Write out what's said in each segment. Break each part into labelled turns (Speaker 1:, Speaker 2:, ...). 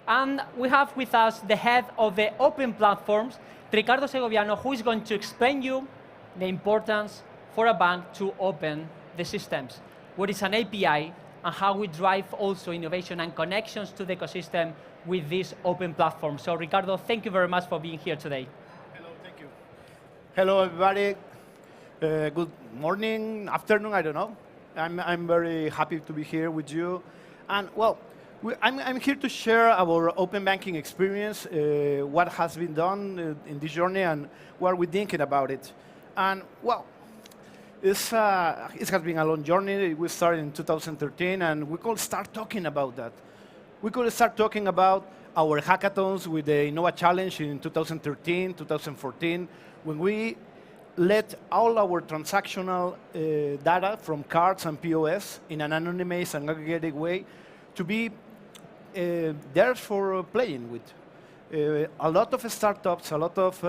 Speaker 1: And we have with us the head of the open platforms, Ricardo Segoviano, who is going to explain you the importance for a bank to open the systems. What is an API and how we drive also innovation and connections to the ecosystem with this open platform. So Ricardo, thank you very much for being here today.
Speaker 2: Hello, thank you. Hello, everybody. Good morning, afternoon, I don't know. I'm very happy to be here with you. And well, I'm here to share our open banking experience, what has been done in this journey and what we're thinking about it. And well, it has been a long journey. We started in 2013 and we could start talking about that. We could start talking about our hackathons with the Innova Challenge in 2013, 2014, when we let all our transactional data from cards and POS in an anonymous and aggregated way to be there for playing with. A lot of startups, a lot of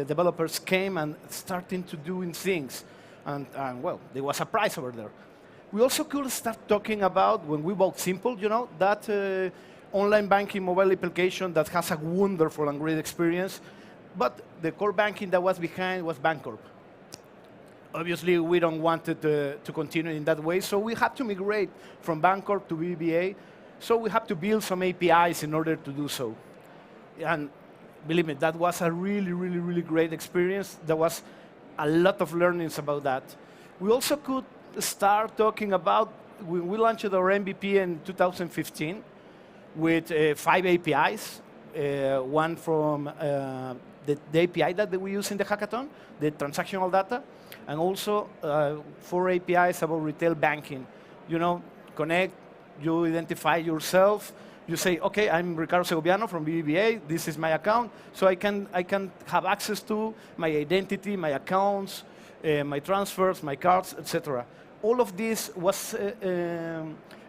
Speaker 2: developers came and starting to doing things. And well, there was a prize over there. We also could start talking about, when we bought Simple, you know, that online banking mobile application that has a wonderful and great experience. But the core banking that was behind was Bancorp. Obviously, we don't want it to continue in that way, so we had to migrate from Bancorp to BBVA. So we have to build some APIs in order to do so. And believe me, that was a really, really, really great experience. There was a lot of learnings about that. We also could start talking about, we launched our MVP in 2015 with 5 APIs, one from the API that we use in the hackathon, the transactional data, and also 4 APIs about retail banking. You know, connect, you identify yourself, you say, okay, I'm Ricardo Segoviano from BBVA, this is my account, so I can have access to my identity, my accounts, my transfers, my cards, etc. All of this was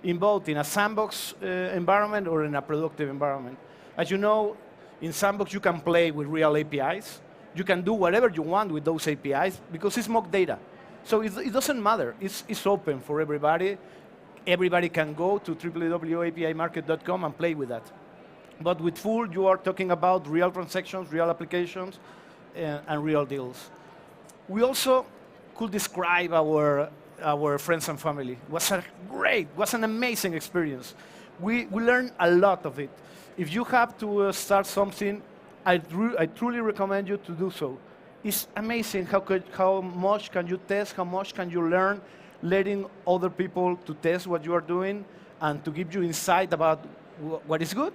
Speaker 2: involved in a sandbox environment or in a productive environment. As you know, in Sandbox, you can play with real APIs. You can do whatever you want with those APIs because it's mock data. So it doesn't matter. It's open for everybody. Everybody can go to www.apimarket.com and play with that. But with Full, you are talking about real transactions, real applications, and real deals. We also could describe our friends and family. It was was an amazing experience. We learned a lot of it. If you have to start something, I truly recommend you to do so. It's amazing how much can you test, how much can you learn, letting other people to test what you are doing and to give you insight about what is good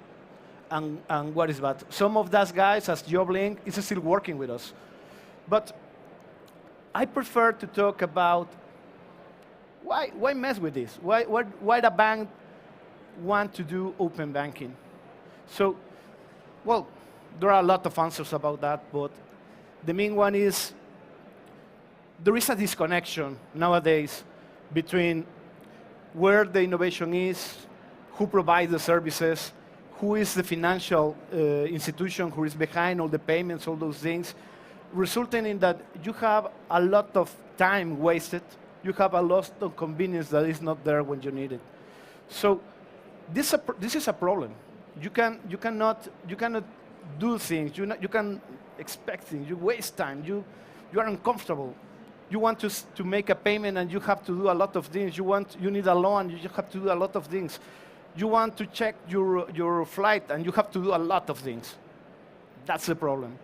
Speaker 2: and what is bad. Some of those guys, as Joblink, is still working with us. But I prefer to talk about why mess with this? Why the bank want to do open banking? So, well, there are a lot of answers about that, but the main one is there is a disconnection nowadays between where the innovation is, who provides the services, who is the financial institution who is behind all the payments, all those things, resulting in that you have a lot of time wasted, you have a lot of convenience that is not there when you need it. So this is a problem. You cannot do things. You can expect things. You waste time. You are uncomfortable. You want to make a payment and you have to do a lot of things. You need a loan. You have to do a lot of things. You want to check your flight and you have to do a lot of things. That's the problem.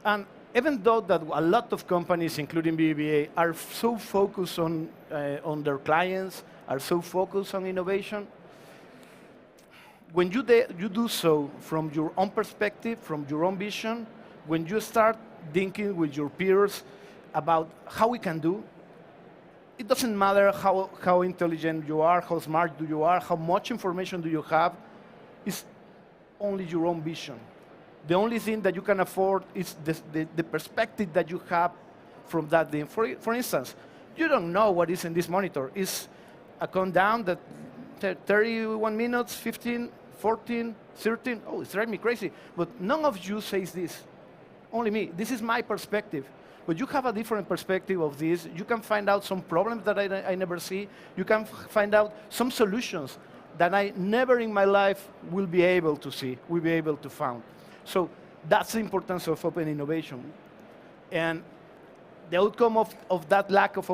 Speaker 2: And even though that a lot of companies, including BBVA, are so focused on their clients, are so focused on innovation, when you do so from your own perspective, from your own vision, when you start thinking with your peers about how we can do, it doesn't matter how intelligent you are, how smart you are, how much information do you have, it's only your own vision. The only thing that you can afford is the perspective that you have from that thing. For instance, you don't know what is in this monitor. It's a countdown that 31 minutes, 15, 14, 13. Oh, it's driving me crazy. But none of you says this. Only me. This is my perspective. But you have a different perspective of this. You can find out some problems that I never see. You can find out some solutions that I never in my life will be able to see, will be able to find. So that's the importance of open innovation. And the outcome of that lack of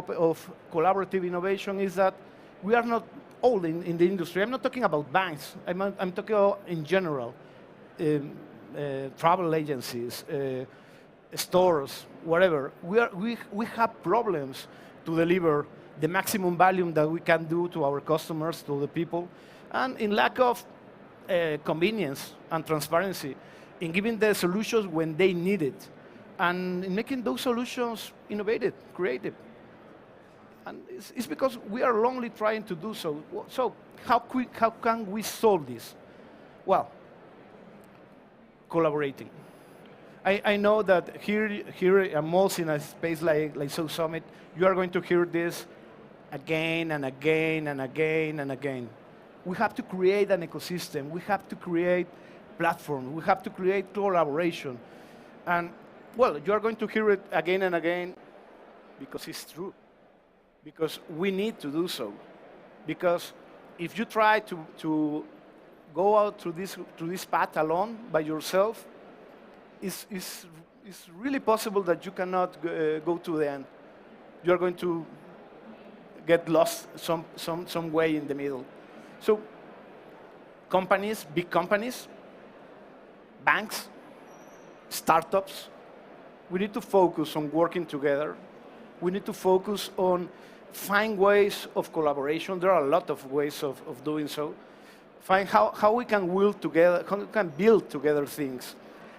Speaker 2: collaborative innovation is that we are not all in the industry. I'm not talking about banks. I'm talking about in general. Travel agencies, stores, whatever. We have problems to deliver the maximum value that we can do to our customers, to the people, and in lack of convenience and transparency, in giving the solutions when they need it, and in making those solutions innovative, creative. And it's because we are only trying to do so. So how can we solve this? Well, collaborating. I know that here at most in a space like So Summit, you are going to hear this again and again and again and again. We have to create an ecosystem. We have to create platforms. We have to create collaboration. And, well, you are going to hear it again and again because it's true. Because we need to do so. Because if you try to go out through this path alone by yourself, it's really possible that you cannot go to the end. You're going to get lost some way in the middle. So companies, big companies, banks, startups, we need to focus on working together. We need to focus on find ways of collaboration. There are a lot of ways of doing so. Find how we can build together, how we can build together things.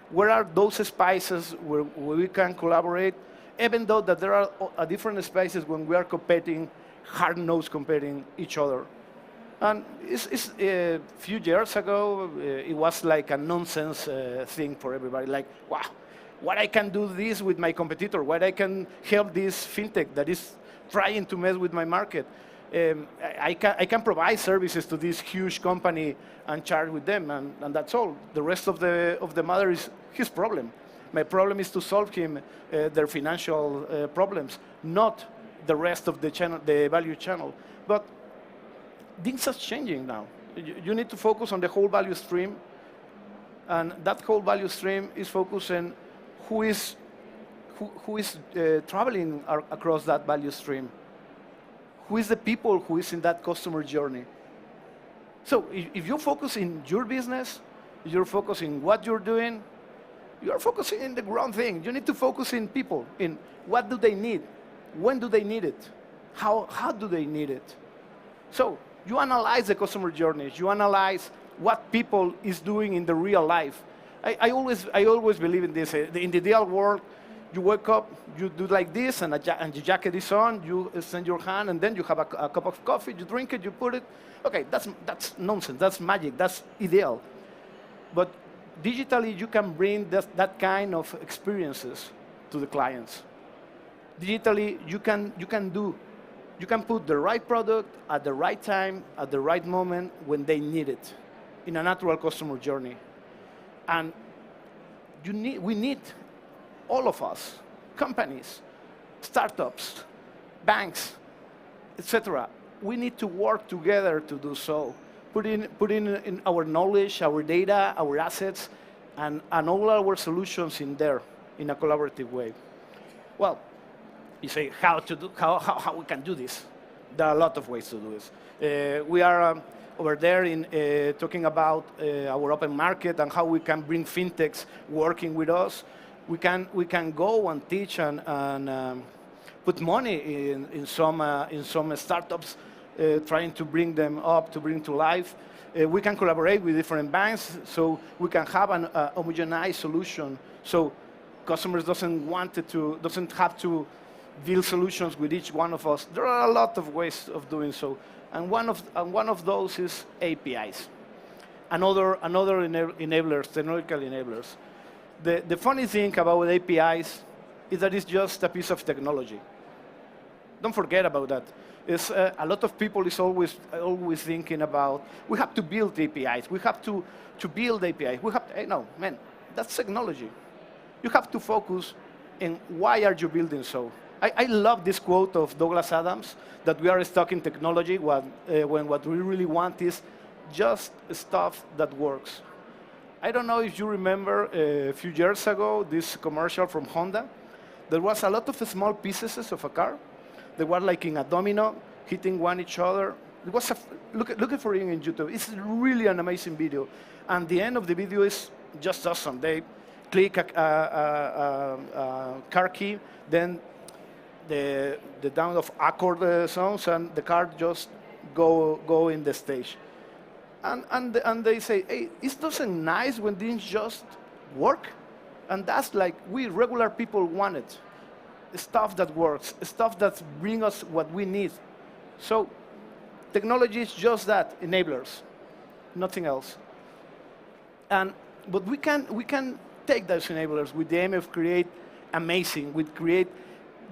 Speaker 2: Where are those spaces where we can collaborate, even though that there are different spaces when we are competing, hard-nosed competing each other. And a few years ago, it was like a nonsense thing for everybody. Like, wow, what I can do this with my competitor, what I can help this fintech that is trying to mess with my market. I can provide services to this huge company and charge with them, and that's all. The rest of the matter is his problem. My problem is to solve him their financial problems, not the rest of the channel, the value channel. But things are changing now. You need to focus on the whole value stream, and that whole value stream is focusing who is traveling across that value stream. Who is the people who is in that customer journey? So if you focus in your business, you're focusing what you're doing, you're focusing in the wrong thing. You need to focus in people, in what do they need, when do they need it, how do they need it. So you analyze the customer journeys, you analyze what people is doing in the real life. I always believe in this. In the ideal world, you wake up, you do like this, and your jacket is on, you extend your hand, and then you have a cup of coffee, you drink it, you put it. Okay, that's nonsense, that's magic, that's ideal. But digitally, you can bring that kind of experiences to the clients. Digitally, you can put the right product at the right time, at the right moment, when they need it, in a natural customer journey. And we need all of us, companies, startups, banks, etc. We need to work together to do so. Put in our knowledge, our data, our assets, and all our solutions in there in a collaborative way. Well, you say how we can do this. There are a lot of ways to do this. We are over there in talking about our open market and how we can bring fintechs working with us. We can go and teach and put money in some startups, trying to bring them up, to bring to life. We can collaborate with different banks, so we can have an homogenized solution. So customers doesn't have to build solutions with each one of us. There are a lot of ways of doing so, and one of those is APIs. Another enablers, technological enablers. The funny thing about APIs is that it's just a piece of technology. Don't forget about that. A lot of people is always thinking about, we have to build APIs. We have to build APIs. No, man, that's technology. You have to focus on why are you building so. I love this quote of Douglas Adams, that we are stuck in technology when what we really want is just stuff that works. I don't know if you remember a few years ago this commercial from Honda. There was a lot of small pieces of a car. They were like in a domino, hitting one each other. It was look for it in YouTube. It's really an amazing video. And the end of the video is just awesome. They click a car key, then the down of accord songs, and the car just go in the stage. And they say, hey, it doesn't nice when things just work? And that's like we regular people want it. Stuff that works, stuff that brings us what we need. So technology is just that, enablers, nothing else. But we can take those enablers with the aim of create amazing, with create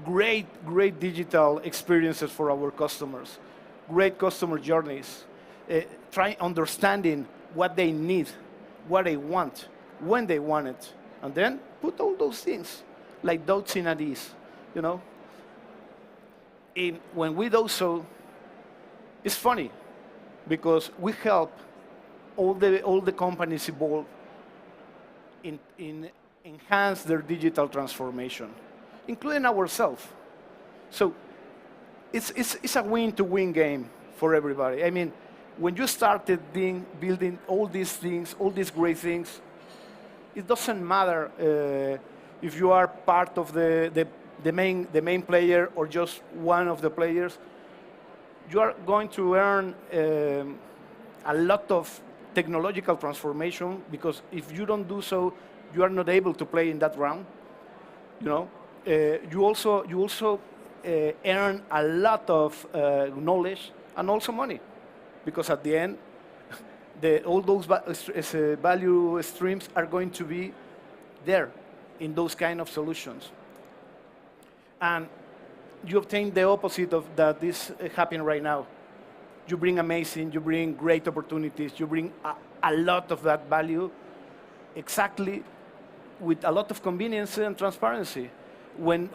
Speaker 2: great digital experiences for our customers, great customer journeys, try understanding what they need, what they want, when they want it, and then put all those things like dots in at ease, you know. When we do so, it's funny because we help all the companies evolve in enhance their digital transformation, including ourselves. So it's a win-to-win game for everybody. I mean, when you started building all these things, all these great things, it doesn't matter if you are part of the main player or just one of the players. You are going to earn a lot of technological transformation, because if you don't do so, you are not able to play in that round. You know, you also earn a lot of knowledge and also money, because at the end, all those value streams are going to be there in those kind of solutions. And you obtain the opposite of that is happening right now. You bring amazing, you bring great opportunities, you bring a lot of that value exactly with a lot of convenience and transparency when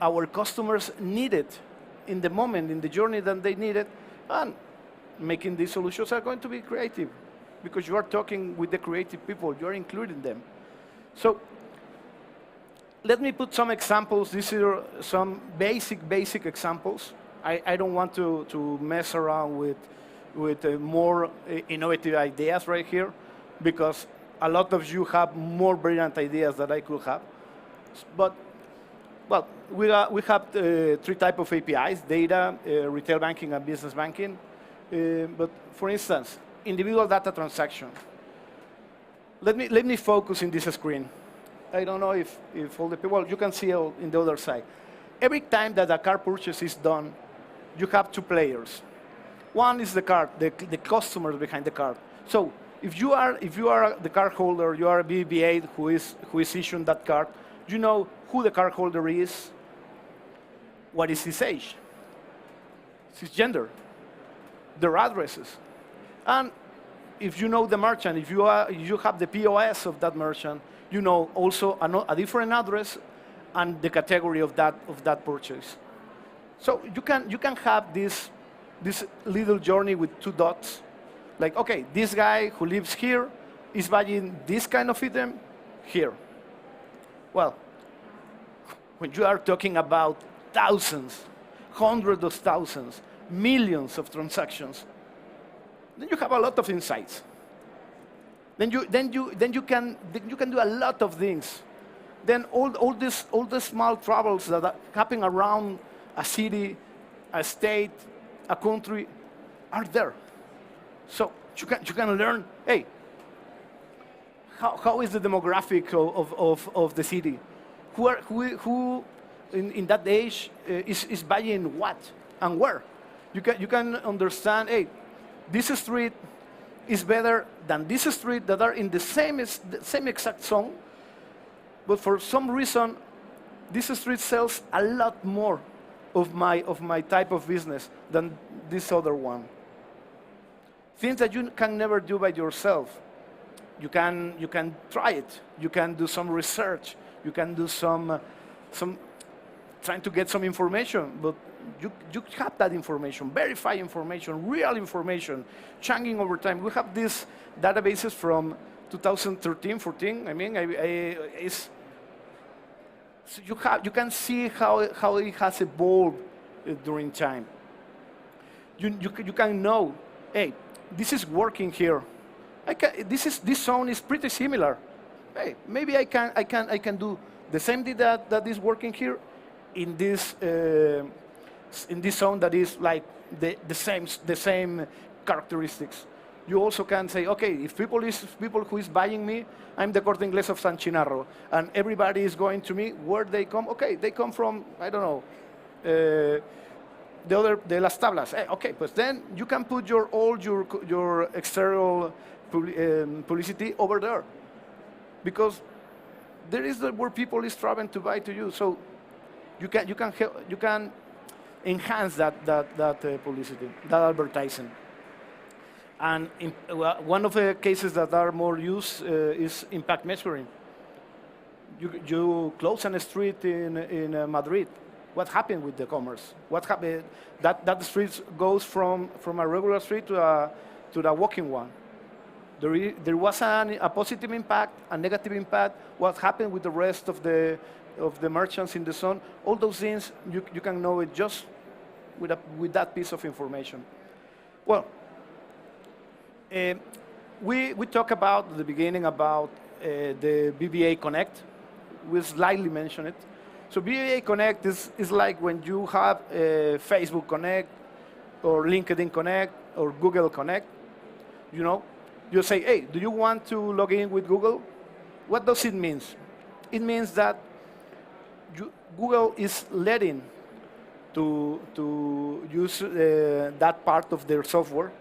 Speaker 2: our customers need it in the moment, in the journey that they need it. And making these solutions are going to be creative because you are talking with the creative people, you are including them. So let me put some examples. These are some basic examples. I don't want to mess around with more innovative ideas right here, because a lot of you have more brilliant ideas that I could have. But, well, we have three types of APIs: data, retail banking, and business banking. But for instance, individual data transaction. Let me focus in this screen. I don't know if all the people, you can see in the other side. Every time that a car purchase is done, you have two players. One is the card, the customer behind the card. So if you are the card holder, you are a BBVA who is issuing that card, you know who the card holder is, what is his age, his gender, their addresses. And if you know the merchant, if you have the POS of that merchant, you know also a different address and the category of that purchase. So you can have this little journey with two dots. Like, okay, this guy who lives here is buying this kind of item here. Well, when you are talking about thousands, hundreds of thousands, millions of transactions, then you have a lot of insights. Then you can do a lot of things. Then all the small troubles that are happening around a city, a state, a country, are there. So you can learn, hey, how is the demographic of the city? Who in that age is buying what and where? You can understand, hey, this street is better than this street that are in the same exact zone, but for some reason, this street sells a lot more of my type of business than this other one. Things that you can never do by yourself. You can try it. You can do some research. You can do some trying to get some information, but you have that information, verified information, real information, changing over time. We have these databases from 2013, 14. I mean, it's, so you can see how it has evolved during time. You can know, hey, this is working here. This zone is pretty similar. Hey, maybe I can do the same thing that is working here in this zone that is like the same characteristics. You also can say, okay, if people who is buying me, I'm the Corte Inglés of San Chinarro, and everybody is going to me, where they come? Okay, they come from, I don't know, de Las Tablas. Okay, but then you can put all your external publicity over there, because there is where people is traveling to buy to you. So you can enhance that publicity, that advertising. And one of the cases that are more used is impact measuring. You close a street in Madrid. What happened with the commerce? What happened? That street goes from a regular street to the walking one. There was a positive impact, a negative impact. What happened with the rest of the merchants in the zone? All those things you can know it just with that piece of information. Well. We talked about at the beginning about the BBVA Connect. We slightly mentioned it. So BBVA Connect is like when you have Facebook Connect or LinkedIn Connect or Google Connect. You know, you say, hey, do you want to log in with Google? What does it mean? It means that Google is letting to use that part of their software.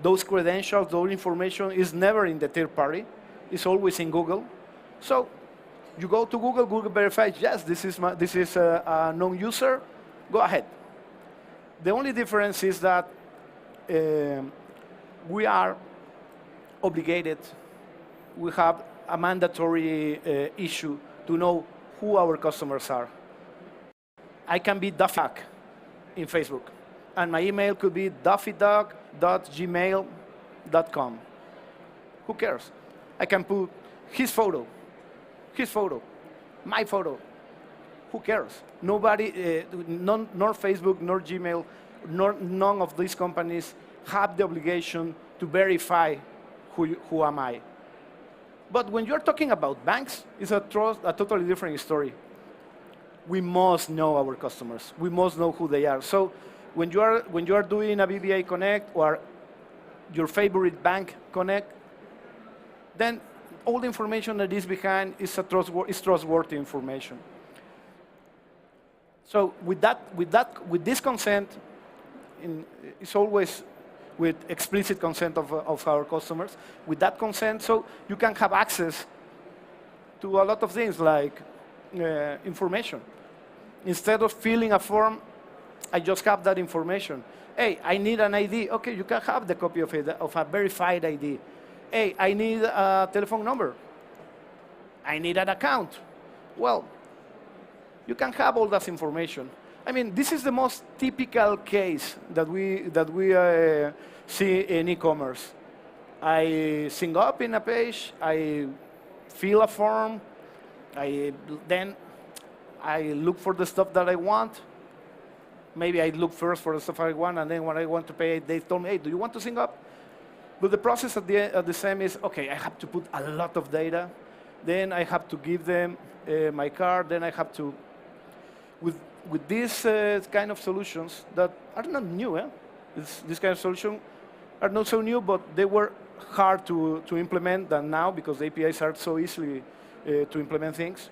Speaker 2: Those credentials, those information is never in the third party. It's always in Google. So you go to Google, Google verifies, yes, this is a known user, go ahead. The only difference is that we are obligated, we have a mandatory issue to know who our customers are. I can be Daffy Duck in Facebook, and my email could be daffyduck.gmail.com. Who cares? I can put his photo, my photo. Who cares? Nobody, nor Facebook, nor Gmail, none of these companies have the obligation to verify who am I. But when you're talking about banks, it's a totally different story. We must know our customers. We must know who they are. So when you are doing a BBVA Connect or your favorite bank Connect, then all the information that is behind is trustworthy information. So with this consent, it's always with explicit consent of our customers. With that consent, so you can have access to a lot of things like information. Instead of filling a form, I just have that information. Hey, I need an ID. Okay, you can have the copy of a verified ID. Hey, I need a telephone number. I need an account. Well, you can have all that information. I mean, this is the most typical case that we see in e-commerce. I sign up in a page, I fill a form, then I look for the stuff that I want. Maybe I look first for the stuff I want, and then when I want to pay, they told me, hey, do you want to sign up? But the process at the same is, okay, I have to put a lot of data. Then I have to give them my card. Then I have to, with these kind of solutions that are not new, this kind of solution are not so new, but they were hard to implement than now because the APIs are so easily to implement things.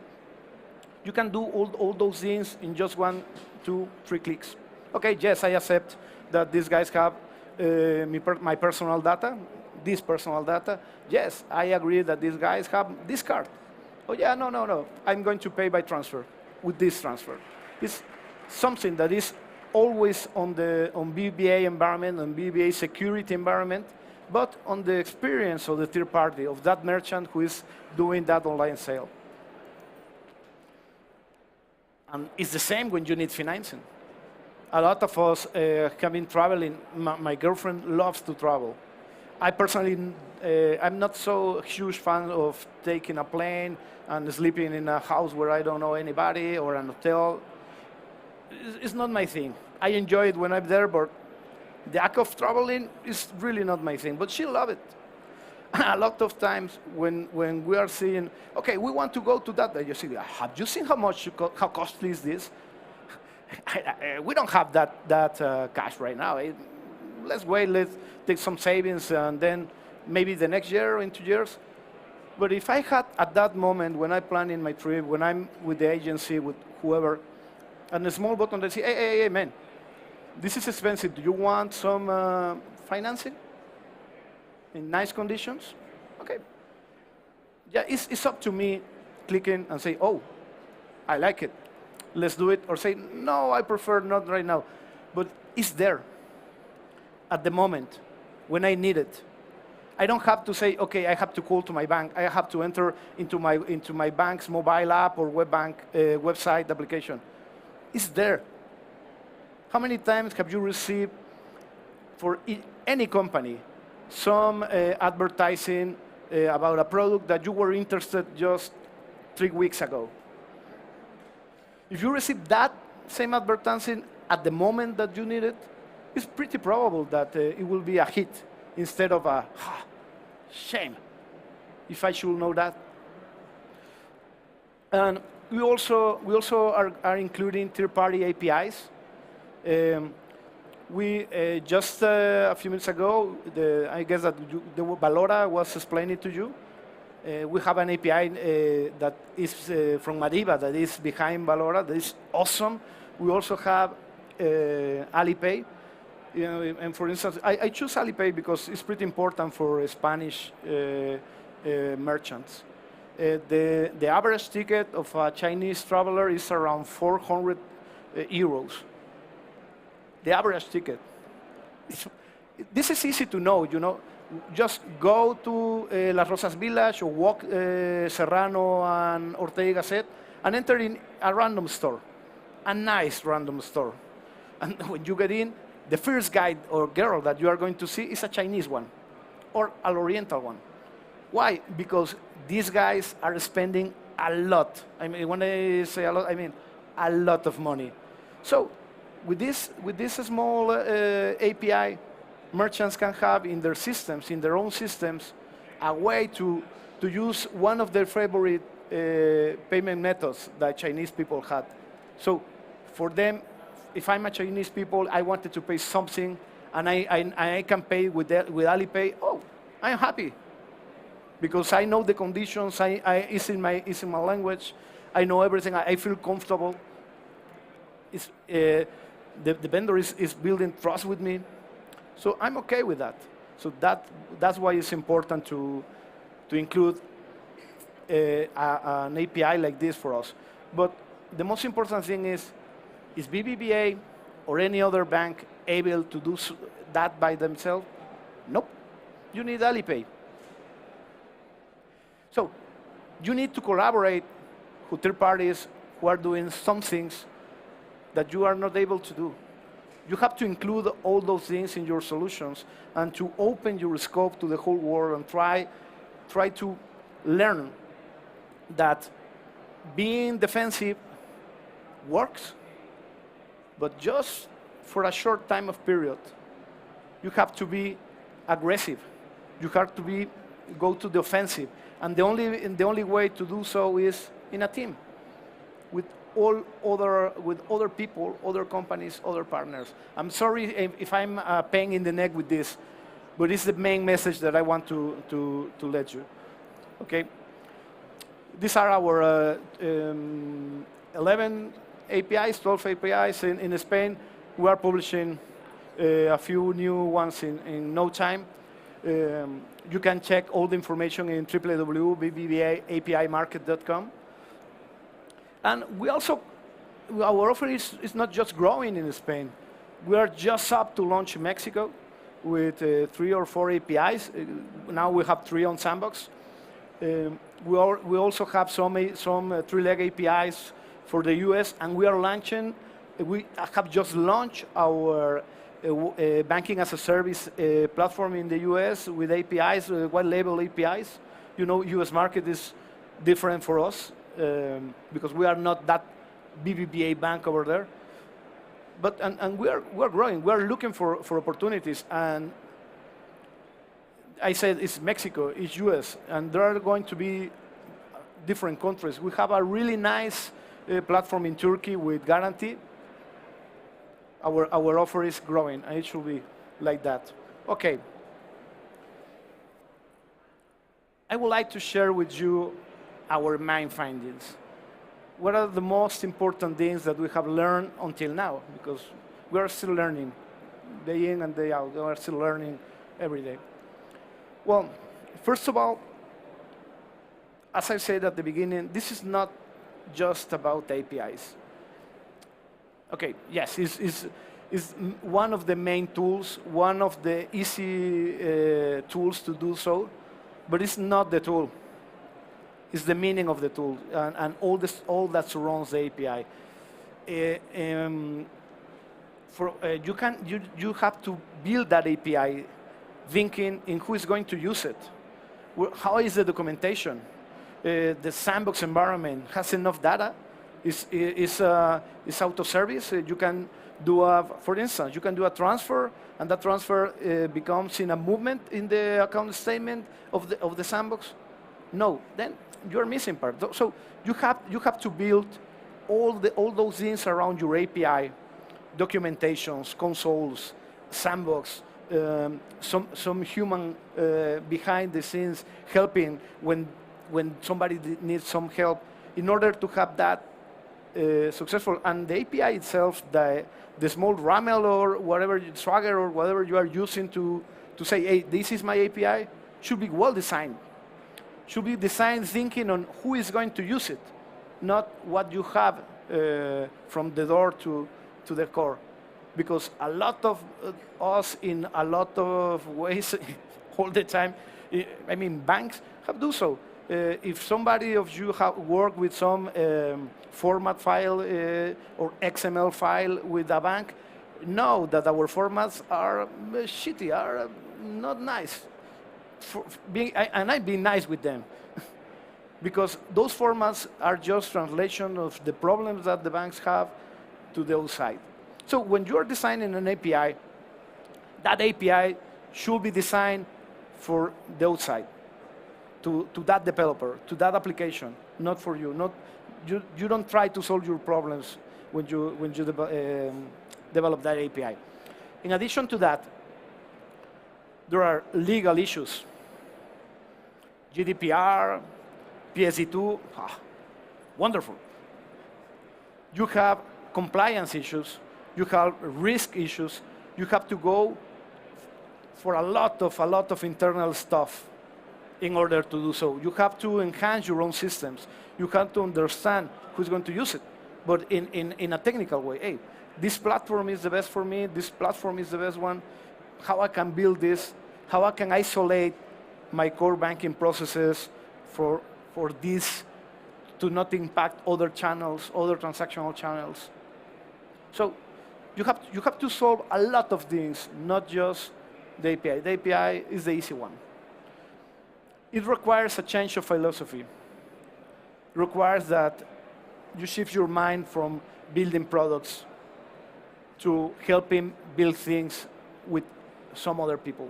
Speaker 2: You can do all those things in just 1, 2, 3 clicks. Okay, yes, I accept that these guys have my personal data, this personal data. Yes, I agree that these guys have this card. Oh yeah, no. I'm going to pay by transfer with this transfer. It's something that is always on BBVA environment, on BBVA security environment, but on the experience of the third party, of that merchant who is doing that online sale. And it's the same when you need financing. A lot of us have been traveling. My girlfriend loves to travel. I personally, I'm not so huge fan of taking a plane and sleeping in a house where I don't know anybody or an hotel. It's not my thing. I enjoy it when I'm there, but the act of traveling is really not my thing. But she loves it. A lot of times when we are seeing, okay, we want to go to that, you see, have you seen how costly is this? We don't have that cash right now. Let's wait, let's take some savings, and then maybe the next year or in 2 years. But if I had at that moment when I plan in my trip, when I'm with the agency, with whoever, and a small button that say, hey, man, this is expensive. Do you want some financing in nice conditions? Okay. Yeah, it's up to me clicking and say, oh, I like it. Let's do it. Or say, no, I prefer not right now. But it's there at the moment when I need it. I don't have to say, okay, I have to call to my bank. I have to enter into my bank's mobile app or website application. It's there. How many times have you received for any company some advertising about a product that you were interested just 3 weeks ago? If you receive that same advertising at the moment that you need it, it's pretty probable that it will be a hit instead of a shame, if I should know that. And we also are including third-party APIs. We just a few minutes ago, I guess that Valora was explaining to you. We have an API that is from Madiba that is behind Valora. That is awesome. We also have Alipay. And for instance, I choose Alipay because it's pretty important for Spanish merchants. The average ticket of a Chinese traveler is around 400 euros. The average ticket. This is easy to know, you know. Just go to Las Rosas Village or walk Serrano and Ortega y Gasset and enter in a random store, a nice random store. And when you get in, the first guy or girl that you are going to see is a Chinese one or an Oriental one. Why? Because these guys are spending a lot. I mean, when I say a lot, I mean a lot of money. So with this small API, merchants can have in their systems, in their own systems, a way to use one of their favorite payment methods that Chinese people had. So for them, if I'm a Chinese people, I wanted to pay something, and I can pay with Alipay. Oh, I'm happy because I know the conditions. It's in my language. I know everything. I feel comfortable. The vendor is building trust with me, so I'm okay with that. So that's why it's important to include an API like this for us. But the most important thing is BBVA or any other bank able to do that by themselves? Nope. You need Alipay. So you need to collaborate with third parties who are doing some things that you are not able to do. You have to include all those things in your solutions and to open your scope to the whole world and try to learn that being defensive works, but just for a short time of period. You have to be aggressive. You have to go to the offensive. And the only way to do so is in a team with other people, other companies, other partners. I'm sorry if I'm a pain in the neck with this, but it's the main message that I want to let you. Okay? These are our 11 APIs, 12 APIs in Spain. We are publishing a few new ones in no time. You can check all the information in www.bbvaapimarket.com. And we also, our offer is not just growing in Spain. We are just up to launch in Mexico with 3 or 4 APIs. Now we have 3 on Sandbox. We also have some 3-leg APIs for the US, and we are launching We have just launched our banking as a service platform in the US with APIs, white label APIs. You know, US market is different for us because we are not that BBVA bank over there. But and we're growing. We're looking for opportunities. And I said it's Mexico, it's US, and there are going to be different countries. We have a really nice platform in Turkey with Guarantee. Our offer is growing, and it should be like that. Okay. I would like to share with you our main findings. What are the most important things that we have learned until now? Because we are still learning, day in and day out. We are still learning every day. Well, first of all, as I said at the beginning, this is not just about APIs. Okay, yes, it's one of the main tools, one of the easy tools to do so, but it's not the tool. It's the meaning of the tool and all that surrounds the API. You have to build that API thinking in who is going to use it. How is the documentation? The sandbox environment has enough data? Is auto-service? You can do for instance, you can do a transfer, and that transfer becomes in a movement in the account statement of the sandbox. No, then you're missing part. So you have to build all those things around your API, documentations, consoles, sandbox, some human behind the scenes helping when somebody needs some help in order to have that successful. And the API itself, the small RAML or whatever, Swagger or whatever you are using to say, hey, this is my API, should be well designed. Should be designed thinking on who is going to use it, not what you have from the door to the core. Because a lot of us in a lot of ways all the time, I mean, banks have do so. If somebody of you have worked with some format file or XML file with a bank, know that our formats are shitty, are not nice. And I've been nice with them. Because those formats are just translation of the problems that the banks have to the outside. So when you're designing an API, that API should be designed for the outside, to that developer, to that application, not for you. You don't try to solve your problems when you develop that API. In addition to that, there are legal issues. GDPR, PSD2, wonderful. You have compliance issues, you have risk issues, you have to go for a lot of internal stuff in order to do so. You have to enhance your own systems. You have to understand who's going to use it, but in a technical way. Hey, this platform is the best for me, this platform is the best one, how I can build this, how I can isolate my core banking processes for this to not impact other channels, other transactional channels. So you have to solve a lot of things, not just the API. The API is the easy one. It requires a change of philosophy. It requires that you shift your mind from building products to helping build things with some other people.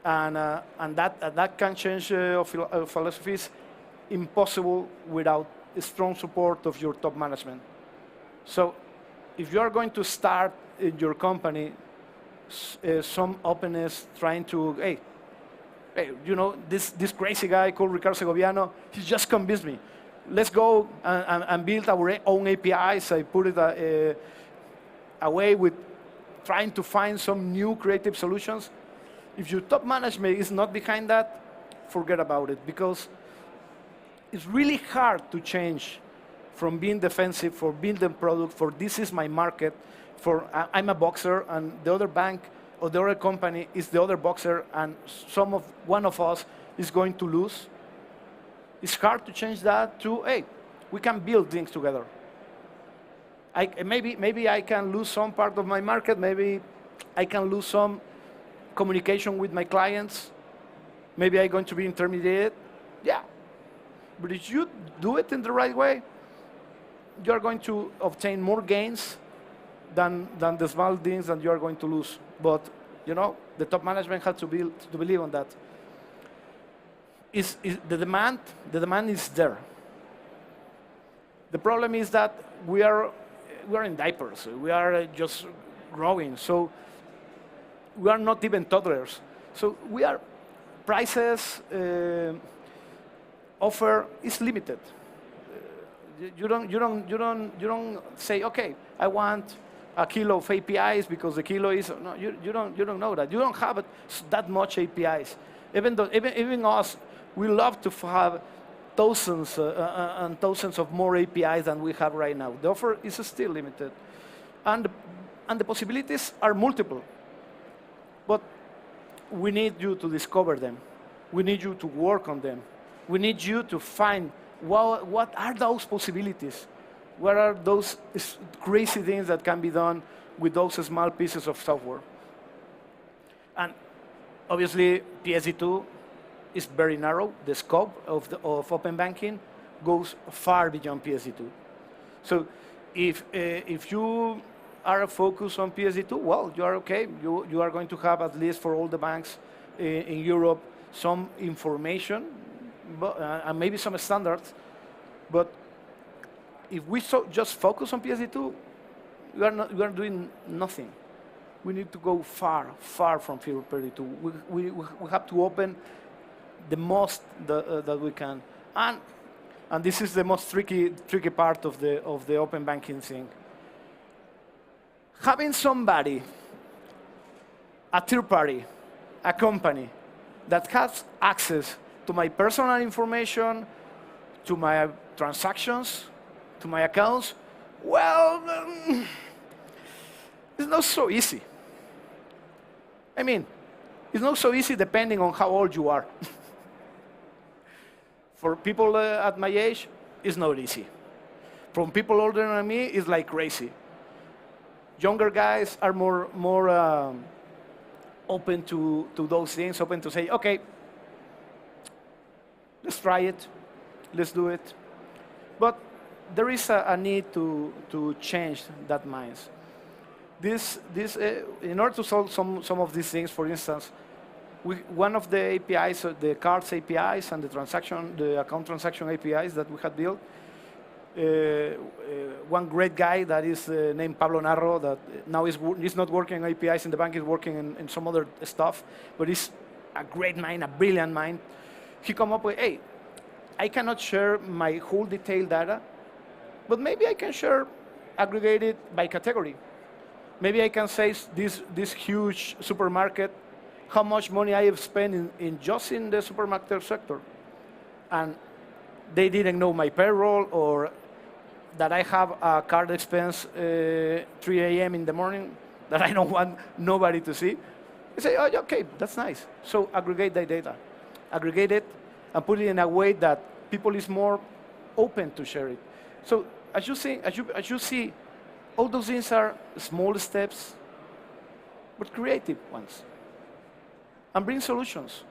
Speaker 2: And that can change philosophy is impossible without a strong support of your top management. So if you are going to start in your company, some openness trying to, hey, you know, this crazy guy called Ricardo Segoviano, he just convinced me. Let's go and build our own APIs. I put it away with trying to find some new creative solutions. If your top management is not behind that, forget about it, because it's really hard to change from being defensive, for building product, for this is my market, for I'm a boxer and the other bank or the other company is the other boxer and one of us is going to lose. It's hard to change that to, hey, we can build things together. maybe I can lose some part of my market. Maybe I can lose some communication with my clients. Maybe I'm going to be intermediate. Yeah. But if you do it in the right way, you're going to obtain more gains than the small things that you're going to lose. But the top management has to believe on that. Is the demand is there. The problem is that we are in diapers. We are just growing. So we are not even toddlers. So prices offer is limited. You don't say, okay, I want a kilo of APIs because the kilo is no. You don't know that. You don't have that much APIs. Even us, we love to have thousands and thousands of more APIs than we have right now. The offer is still limited, and the possibilities are multiple. But we need you to discover them. We need you to work on them. We need you to find what are those possibilities. What are those crazy things that can be done with those small pieces of software? And obviously, PSD2 is very narrow. The scope of open banking goes far beyond PSD2. So if you are focused on PSD2, well, you are okay. You are going to have, at least for all the banks in Europe, some information, and maybe some standards. But if we just focus on PSD2, we are doing nothing. We need to go far from PSD2. We have to open the most that we can. And this is the most tricky part of the open banking thing. Having somebody, a third party, a company, that has access to my personal information, to my transactions, to my accounts, well, it's not so easy. I mean, it's not so easy depending on how old you are. For people at my age, it's not easy. From people older than me, it's like crazy. Younger guys are more open to those things, open to say, okay, let's try it, let's do it. But there is a need to change that mindset. In order to solve some of these things, for instance, one of the APIs, the cards APIs and the account transaction APIs that we had built, one great guy that is named Pablo Narro, that now is not working on APIs in the bank, is working in some other stuff, but he's a great mind, a brilliant mind. He come up with, hey, I cannot share my whole detailed data, but maybe I can share aggregated by category. Maybe I can say this huge supermarket, how much money I have spent just in the supermarket sector. And they didn't know my payroll, or that I have a card expense 3 a.m. in the morning that I don't want nobody to see. I say, oh, okay, that's nice. So aggregate that data. Aggregate it and put it in a way that people is more open to share it. So as you see, all those things are small steps, but creative ones, and bring solutions.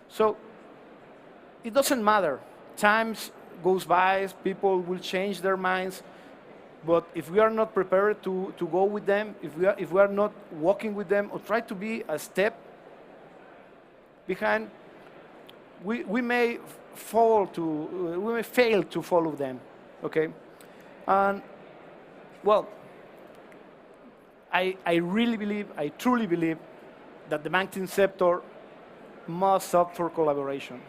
Speaker 2: So it doesn't matter. Times goes by, people will change their minds, but if we are not prepared to go with them, if we are not walking with them or try to be a step behind, we may fail to follow them. Okay, and well, I truly believe that the banking sector must opt for collaboration.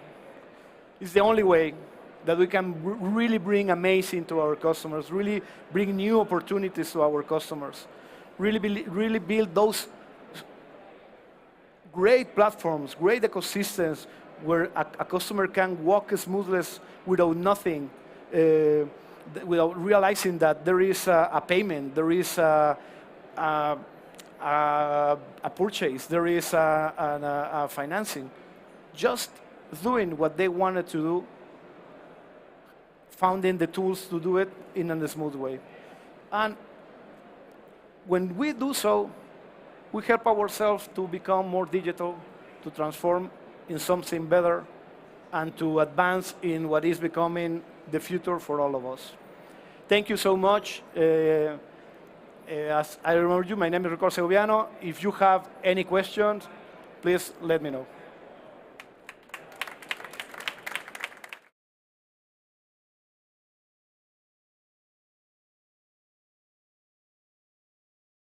Speaker 2: It's the only way that we can really bring amazing to our customers, really bring new opportunities to our customers, really build those great platforms, great ecosystems where a customer can walk smoothly without nothing, without realizing that there is a payment, there is a purchase, there is a financing. Just doing what they wanted to do, finding the tools to do it in a smooth way. And when we do so, we help ourselves to become more digital, to transform in something better, and to advance in what is becoming the future for all of us. Thank you so much. As I remember you, my name is Ricardo Segoviano. If you have any questions, please let me know.